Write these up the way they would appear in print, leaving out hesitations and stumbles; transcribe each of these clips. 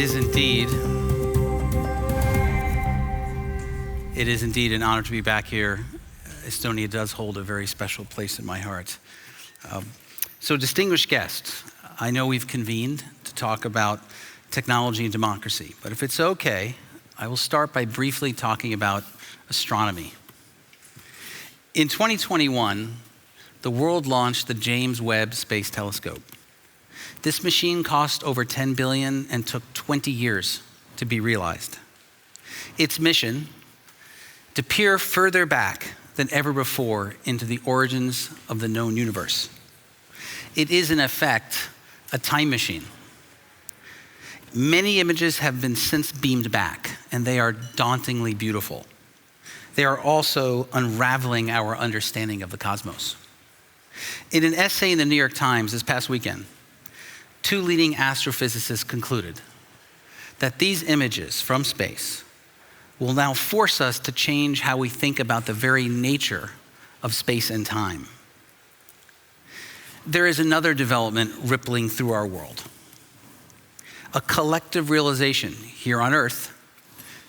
is indeed an honor to be back here. Estonia does hold a very special place in my heart. So distinguished guests, I know we've convened to talk about technology and democracy, but if it's okay, I will start by briefly talking about astronomy. In 2021, the world launched the James Webb Space Telescope. This machine cost over $10 billion and took 20 years to be realized. Its mission, to peer further back than ever before into the origins of the known universe. It is, in effect, a time machine. Many images have been since beamed back, and they are dauntingly beautiful. They are also unraveling our understanding of the cosmos. In an essay in the New York Times this past weekend, two leading astrophysicists concluded that these images from space will now force us to change how we think about the very nature of space and time. There is another development rippling through our world. A collective realization here on Earth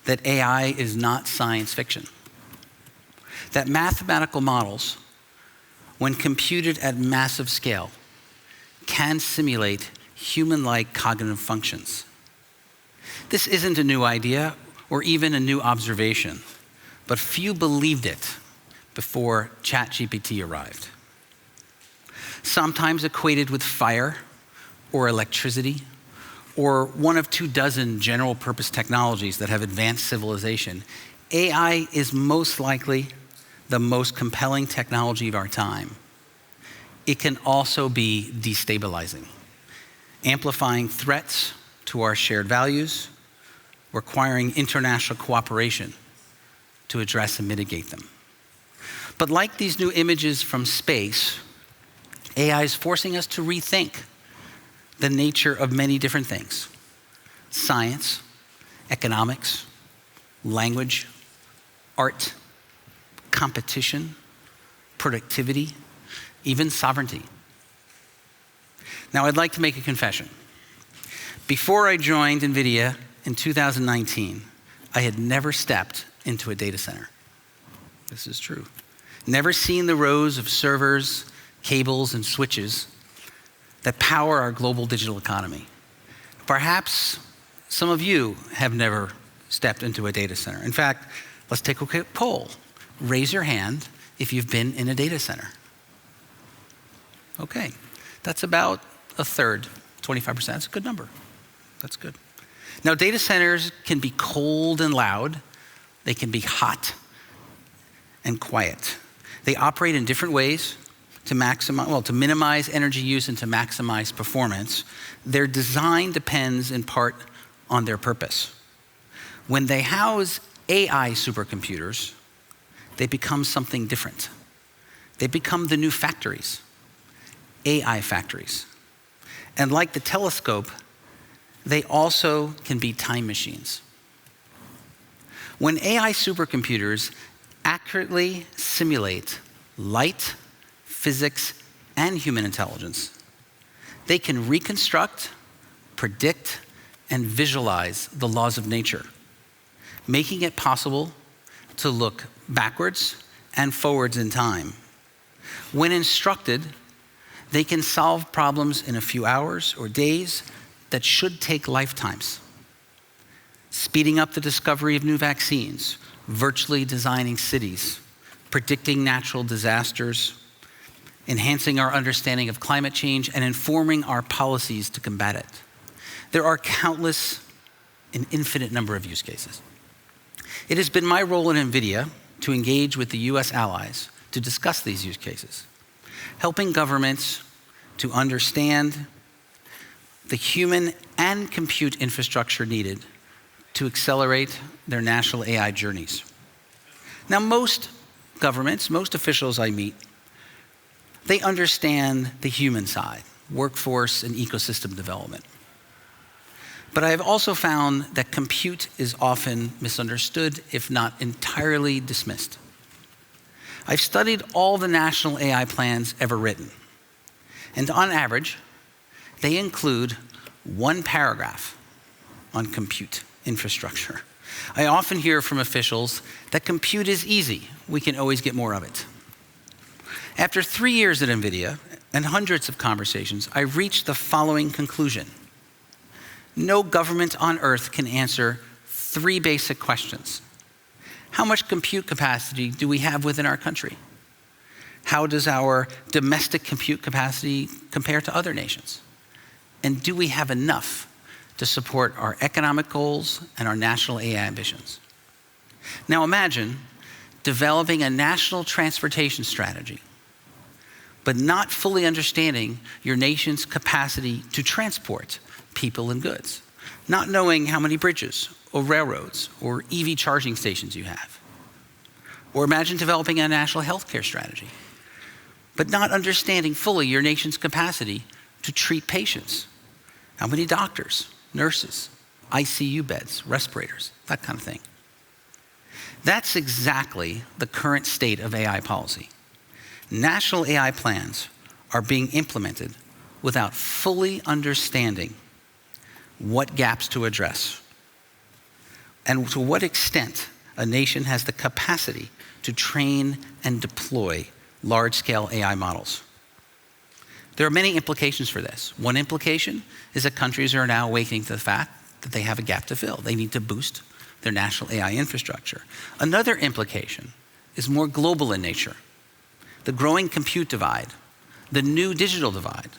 that AI is not science fiction. That mathematical models, when computed at massive scale, can simulate human-like cognitive functions. This isn't a new idea or even a new observation, but few believed it before ChatGPT arrived. Sometimes equated with fire or electricity, or one of 24 general-purpose technologies that have advanced civilization, AI is most likely the most compelling technology of our time. It can also be destabilizing, amplifying threats to our shared values, requiring international cooperation to address and mitigate them. But like these new images from space, AI is forcing us to rethink the nature of many different things: science, economics, language, art, competition, productivity, even sovereignty. Now, I'd like to make a confession. Before I joined NVIDIA in 2019, I had never stepped into a data center. This is true. Never seen the rows of servers, cables, and switches that power our global digital economy. Perhaps some of you have never stepped into a data center. In fact, let's take a quick poll. Raise your hand if you've been in a data center. Okay, that's about a third, 25%. That's a good number. That's good. Now, data centers can be cold and loud. They can be hot and quiet. They operate in different ways to minimize energy use and to maximize performance. Their design depends in part on their purpose. When they house AI supercomputers, they become something different. They become the new factories, AI factories. And like the telescope, they also can be time machines. When AI supercomputers accurately simulate light, physics, and human intelligence, they can reconstruct, predict, and visualize the laws of nature, making it possible to look backwards and forwards in time. When instructed, they can solve problems in a few hours or days that should take lifetimes, speeding up the discovery of new vaccines, virtually designing cities, predicting natural disasters, enhancing our understanding of climate change, and informing our policies to combat it. There are countless, an infinite number of use cases. It has been my role in NVIDIA to engage with the US allies to discuss these use cases, helping governments to understand the human and compute infrastructure needed to accelerate their national AI journeys. Now, most governments, most officials I meet, they understand the human side, workforce and ecosystem development. But I have also found that compute is often misunderstood, if not entirely dismissed. I've studied all the national AI plans ever written, and on average, they include one paragraph on compute infrastructure. I often hear from officials that compute is easy. We can always get more of it. After 3 years at NVIDIA and hundreds of conversations, I reached the following conclusion. No government on earth can answer 3 basic questions. How much compute capacity do we have within our country? How does our domestic compute capacity compare to other nations? And do we have enough to support our economic goals and our national AI ambitions? Now imagine developing a national transportation strategy, but not fully understanding your nation's capacity to transport people and goods, not knowing how many bridges or railroads or EV charging stations you have. Or imagine developing a national healthcare strategy, but not understanding fully your nation's capacity to treat patients. How many doctors, nurses, ICU beds, respirators, that kind of thing. That's exactly the current state of AI policy. National AI plans are being implemented without fully understanding what gaps to address and to what extent a nation has the capacity to train and deploy large-scale AI models. There are many implications for this. One implication is that countries are now awakening to the fact that they have a gap to fill. They need to boost their national AI infrastructure. Another implication is more global in nature. The growing compute divide, the new digital divide,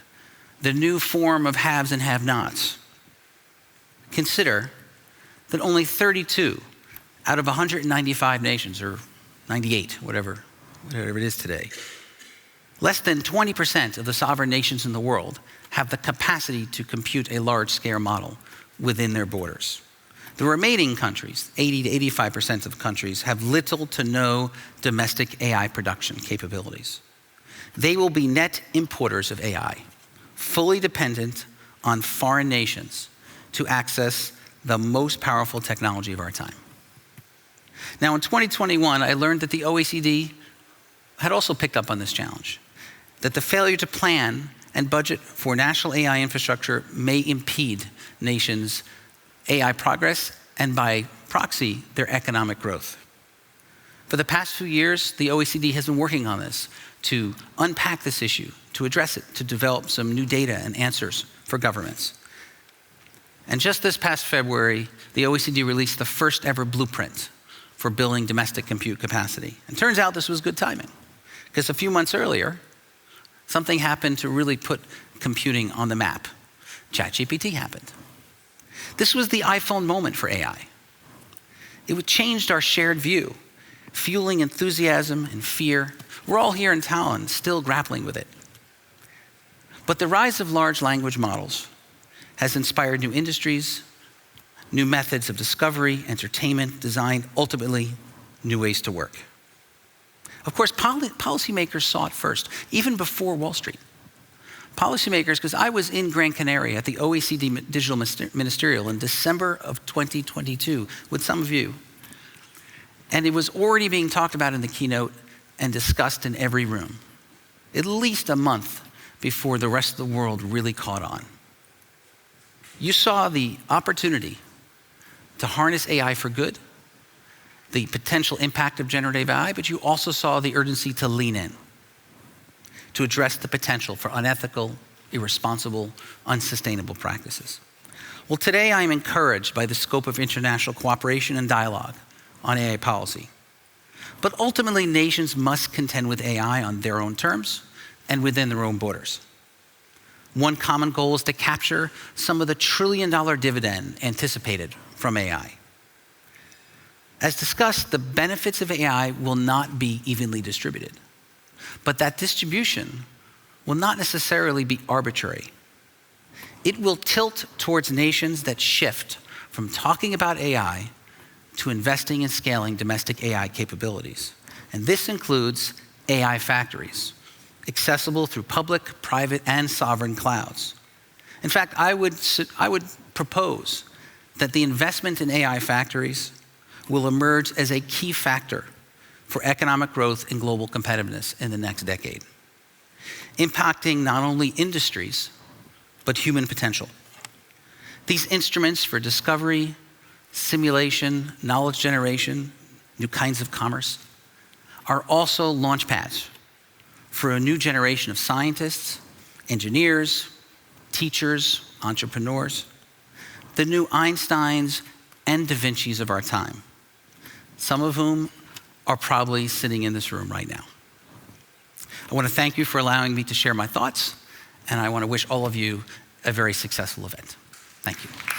the new form of haves and have-nots. Consider that only 32 out of 195 nations, or 98, whatever it is today, less than 20% of the sovereign nations in the world have the capacity to compute a large-scale model within their borders. The remaining countries, 80 to 85% of countries, have little to no domestic AI production capabilities. They will be net importers of AI, fully dependent on foreign nations to access the most powerful technology of our time. Now, in 2021, I learned that the OECD had also picked up on this challenge, that the failure to plan and budget for national AI infrastructure may impede nations' AI progress and, by proxy, their economic growth. For the past few years, the OECD has been working on this to unpack this issue, to address it, to develop some new data and answers for governments. And just this past February, the OECD released the first ever blueprint for building domestic compute capacity. And turns out this was good timing, because a few months earlier, something happened to really put computing on the map. ChatGPT happened. This was the iPhone moment for AI. It changed our shared view, fueling enthusiasm and fear. We're all here in Talon, still grappling with it. But the rise of large language models has inspired new industries, new methods of discovery, entertainment, design, ultimately new ways to work. Of course, policymakers saw it first, even before Wall Street. Policymakers, because I was in Gran Canaria at the OECD Digital Ministerial in December of 2022 with some of you, and it was already being talked about in the keynote and discussed in every room, at least a month before the rest of the world really caught on. You saw the opportunity to harness AI for good, the potential impact of generative AI, but you also saw the urgency to lean in, to address the potential for unethical, irresponsible, unsustainable practices. Well, today I am encouraged by the scope of international cooperation and dialogue on AI policy. But ultimately, nations must contend with AI on their own terms and within their own borders. One common goal is to capture some of the trillion-dollar dividend anticipated from AI. As discussed, the benefits of AI will not be evenly distributed, but that distribution will not necessarily be arbitrary. It will tilt towards nations that shift from talking about AI to investing and scaling domestic AI capabilities. And this includes AI factories, accessible through public, private, and sovereign clouds. In fact, I would propose that the investment in AI factories will emerge as a key factor for economic growth and global competitiveness in the next decade, impacting not only industries, but human potential. These instruments for discovery, simulation, knowledge generation, new kinds of commerce, are also launch pads for a new generation of scientists, engineers, teachers, entrepreneurs, the new Einsteins and Da Vincis of our time, some of whom are probably sitting in this room right now. I want to thank you for allowing me to share my thoughts, and I want to wish all of you a very successful event. Thank you.